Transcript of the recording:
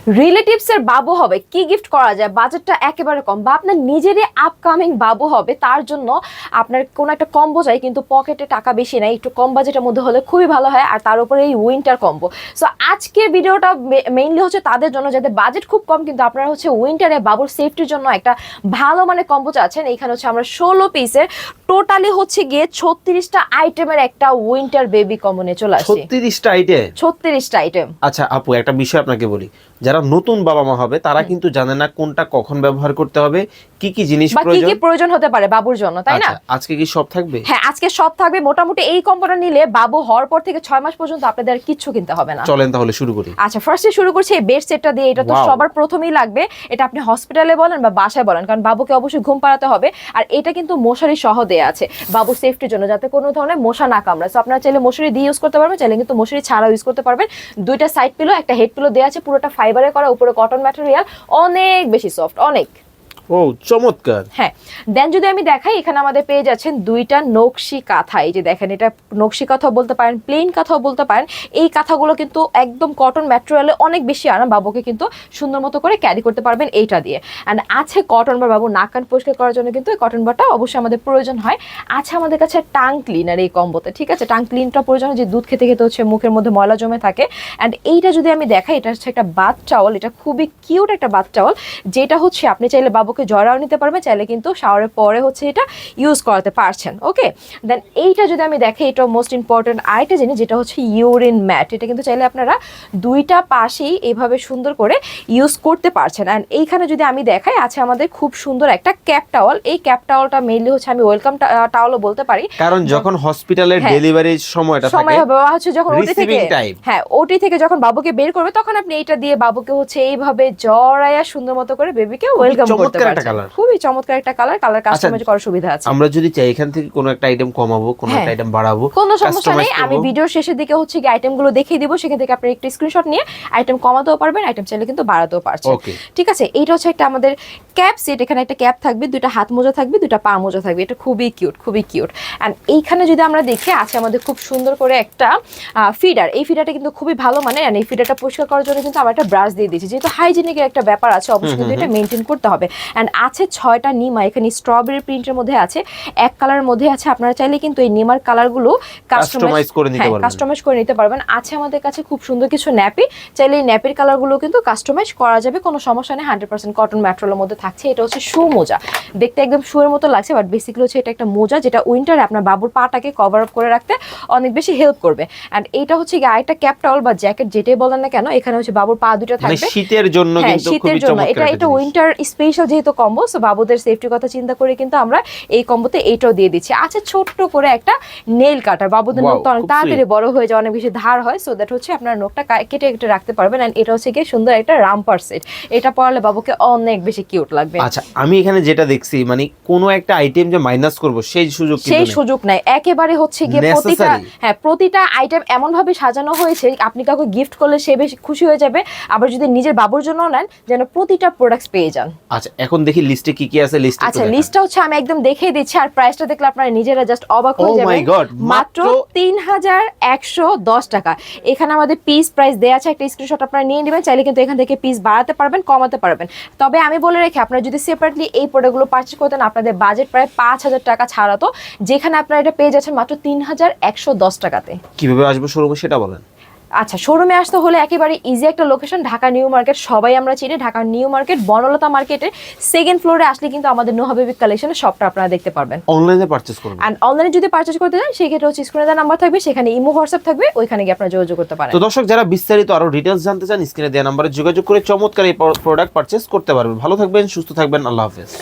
Relatives এর বাবু হবে, কি গিফট করা যায়, বাজেটটা একেবারে কম, বা আপনার নিজেরই আপকামিং বাবু হবে, তার জন্য আপনার কোনো একটা কম্বো চাই কিন্তু পকেটে টাকা বেশি নাই, একটু কম বাজেটের মধ্যে হলে খুবই ভালো হয়। আর তার উপরে এই উইন্টার কম্বো। সো আজকের ভিডিওটা মেইনলি হচ্ছে তাদের জন্য যাদের বাজেট খুব কম কিন্তু আপনারা হচ্ছে উইন্টারে বাবুর সেফটির জন্য একটা ভালো মানে কম্বো চাচ্ছেন। এখানে হচ্ছে আমরা 16 পিসের টোটালি হচ্ছে গিয়ে 36টা আইটেমের একটা উইন্টার বেবি কম্বো নিয়ে চলে আসছি। 36টা আইটেম? 36টা আইটেম। আচ্ছা আপু, একটা বিষয় আপনাকে বলি, যারা নতুন বাবা মা হবে তারা কিন্তু জানে না কোনটা কখন ব্যবহার করতে হবে, কি কি জিনিস প্রয়োজন, কি কি প্রয়োজন হতে পারে বাবুর জন্য, তাই না? আজকে কি সব থাকবে? হ্যাঁ, আজকে সব থাকবে। মোটামুটি এই কম্বোটা নিলে বাবু হওয়ার পর থেকে 6 মাস পর্যন্ত আপনাদের আর কিচ্ছু কিনতে হবে না। চলেন তাহলে শুরু করি। আচ্ছা, ফার্স্টে শুরু করছি এই বেড সেটটা দিয়ে। এটা তো সবার প্রথমেই লাগবে। এটা আপনি হসপিটালে বলেন বা বাসায় বলেন, কারণ বাবুকে অবশ্যই ঘুম পাড়াতে হবে। আর এটা কিন্তু মশারি সহ দেয়া আছে বাবুর সেফটির জন্য, যাতে কোনো ধরনের মশা না কামড়ায়। সো আপনারা চাইলে মশারি দিয়ে ইউজ করতে পারবেন, চাইলে কিন্তু মশারি ছাড়াও ইউজ করতে পারবেন। দুইটা সাইড পিলো, একটা হেড পিলো দেয়া আছে, পুরোটা ফাইবারে করা, উপরে কটন ম্যাটেরিয়াল, অনেক বেশি সফট, অনেক। ও চমৎকার। হ্যাঁ, দেন যদি আমি দেখাই, এখানে আমাদের পেয়ে যাচ্ছেন দুইটা নকশি কাঁথা। এই যে দেখেন, এটা নকশি কাঁথাও বলতে পারেন, প্লেন কাঁথাও বলতে পারেন। এই কাঁথাগুলো কিন্তু একদম কটন ম্যাটেরিয়ালে অনেক বেশি আরাম, বাবুকে কিন্তু সুন্দর মতো করে ক্যারি করতে পারবেন এইটা দিয়ে। অ্যান্ড আছে কটন বার, বাবু নাক কান পরিষ্কার করার জন্য কিন্তু এই কটন বারটা অবশ্যই আমাদের প্রয়োজন হয়। আছে আমাদের কাছে টাং ক্লিনার এই কম্বোতে, ঠিক আছে? টাং ক্লিনটা প্রয়োজন, যে দুধ খেতে খেতে হচ্ছে মুখের মধ্যে ময়লা জমে থাকে। অ্যান্ড এইটা যদি আমি দেখাই, এটা হচ্ছে একটা বাথ টাওয়াল। এটা খুবই কিউট একটা বাথ টাওয়াল, যেটা হচ্ছে আপনি চাইলে বাবুকে জড়াও নিতে পারবেন, চাইলে কিন্তু শাওয়ারের পরে হচ্ছে এটা ইউজ করাতে পারছেন। ওকে, দেন এইটা যদি আমি দেখি, এটা মোস্ট ইম্পর্টেন্ট আরেকটা জিনিস, যেটা হচ্ছে ইউরিন ম্যাট। এটা কিন্তু চাইলে আপনারা দুইটা পাশেই এইভাবে সুন্দর করে ইউজ করতে পারছেন। অ্যান্ড এইখানে যদি আমি দেখাই, আছে আমাদের খুব সুন্দর একটা ক্যাপ টাওয়াল। এই ক্যাপ টাওয়ালটা মেইনলি হচ্ছে আমি ওয়েলকাম টাওয়ালও বলতে পারি, কারণ যখন হসপিটালের ডেলিভারির সময়টা সময় হবে হচ্ছে যখন ওটি থেকে, টাইম, হ্যাঁ ওটি থেকে যখন বাবুকে বের করবে, তখন আপনি এইটা দিয়ে বাবুকে হচ্ছে এইভাবে জড়ায়া সুন্দর মতো করে বেবিকে ওয়েলকাম করতে পারবেন। খুবই চমৎকার একটা কালার কাস্টমাইজ করার সুবিধা আছে। আমরা যদি চাই এখান থেকে কোনো একটা আইটেম কমাবো, কোনো একটা আইটেম বাড়াবো, কোনো সমস্যা নেই। আমি ভিডিওর শেষের দিকে হচ্ছে কি আইটেমগুলো দেখিয়ে দিব, সেখান থেকে আপনি একটা স্ক্রিনশট নিয়ে আইটেম কমাতেও পারবেন, আইটেম চাইলে কিন্তু বাড়াতেও পারছেন। ঠিক আছে, এইটা হচ্ছে একটা আমাদের ক্যাপ সেট। এখানে একটা ক্যাপ থাকবে, দুইটা হাত মোজা থাকবে, দুইটা পা মোজা থাকবে। এটা খুবই কিউট, খুবই কিউট। অ্যান্ড এইখানে যদি আমরা দেখি, আছে আমাদের খুব সুন্দর করে একটা ফিডার। এই ফিডারটা কিন্তু খুবই ভালো মানে, আর এই ফিডারটা পরিষ্কার করার জন্য কিন্তু আমরা একটা ব্রাশ দিয়ে দিয়েছি, যেহেতু হাইজিনিকের একটা ব্যাপার আছে, অবশ্যই কিন্তু এটা মেনটেন করতে হবে। অ্যান্ড আছে 6টা নিমা। এখানে স্ট্রবেরি প্রিন্টের মধ্যে আছে, এক কালারের মধ্যে আছে। আপনারা চাইলে কিন্তু এই নিমার কালারগুলো কাস্টমাইজ করে নিতে পারবেন। আছে আমাদের কাছে খুব সুন্দর কিছু ন্যাপি, চাইলে এই ন্যাপির কালারগুলো কিন্তু কাস্টমাইজ করা যাবে, কোনো সমস্যা নেই। 100% কটন ম্যাটেরিয়ালের মধ্যে থাকছে। এটা হচ্ছে শু মোজা, দেখতে একদম শুয়ের মতো লাগছে, বাট বেসিক্যালি হচ্ছে এটা একটা মোজা, যেটা উইন্টারে আপনার বাবুর পাটাকে কভার আপ করে রাখতে অনেক বেশি হেল্প করবে। অ্যান্ড এইটা হচ্ছে আরেকটা ক্যাপ টাওয়াল বা জ্যাকেট, যেটাই বলেন না কেন, এখানে হচ্ছে বাবুর পা দুটো থাকবে শীতের জন্য, কিন্তু শীতের জন্য এটা উইন্টার স্পেশাল যেহেতু কম্বো, সো বাবুদের সেফটির কথা চিন্তা করে কিন্তু আমরা এই কম্বোতে এইটাও দিয়ে দিচ্ছি। আছে ছোট্ট করে একটা নেল কাটার, বাবুদের নখটা অনেক তাড়াতাড়ি বড় হয়ে যায়, অনেক বেশি ধার হয়, সো দ্যাট হচ্ছে আপনার নখটা কেটে কেটে রাখতে পারবেন। এন্ড এটা হচ্ছে গিয়ে সুন্দর একটা রামপার সেট, এটা পরালে বাবুকে অনেক বেশি কিউট লাগবে। আচ্ছা, আমি এখানে যেটা দেখছি, মানে কোনো একটা আইটেম যে মাইনাস করব সেই সুযোগ নাই, একেবারে হচ্ছে গিয়ে প্রতিটা আইটেম এমন ভাবে সাজানো হয়েছে, আপনি কাউকে গিফট করলে সে বেশি খুশি হয়ে যাবে। আবার যদি নিজের বাবুর জন্য নেন, যেন প্রতিটা প্রোডাক্টস পেয়ে যান। আচ্ছা, এখন দেখি লিস্টে কি কি আছে। আচ্ছা, লিস্টটা হচ্ছে আমি একদম দেখিয়ে দিচ্ছি, আর প্রাইসটা দেখলে আপনারা নিজেরা জাস্ট অবাক হয়ে যাবেন। মাত্র 3110 টাকা। এখানে আমাদের পিস প্রাইস দেয়া আছে, একটা স্ক্রিনশট আপনারা নিয়ে নেবেন, চাইলে কিন্তু এখান থেকে পিস বাড়াতে পারবেন, কমাতে পারবেন। তবে আমি বলে রাখি, আপনারা যদি সেপারেটলি এই প্রোডাক্টগুলো পারচেজ করতেন, আপনাদের বাজেট প্রায় 5000 টাকা ছাড়া, তো যেখানে আপনারা এটা পেয়ে যাচ্ছেন মাত্র 3110 টাকাতে। কিভাবে আসবো শোরুমে সেটা বলেন। আচ্ছা, শোরুমে আসতে হলে একেবারে ইজি একটা লোকেশন, ঢাকা নিউ মার্কেট, সবাই আমরা চিনি। ঢাকা নিউ মার্কেট বনলতা মার্কেটের 2nd ফ্লোরে আসলে কিন্তু আমাদের নো হাবিব কালেকশনের শপটা আপনারা দেখতে পারবেন। অনলাইনে পারচেজ করবেন, এন্ড অনলাইনে যদি পারচেজ করতে চান, সেই ক্ষেত্রে হচ্ছে স্ক্রিনে দেওয়া নাম্বার থাকবে, সেখানে ইমো হোয়াটসঅ্যাপ থাকবে, ওইখানে গিয়ে আপনারা যোগাযোগ করতে পারেন। তো দর্শক, যারা বিস্তারিত আরো ডিটেইলস জানতে চান, স্ক্রিনে দেওয়া নম্বরে যোগাযোগ করে চমৎকার এই প্রোডাক্ট পারচেজ করতে পারবেন। ভালো থাকবেন, সুস্থ থাকবেন, আল্লাহ হাফেজ।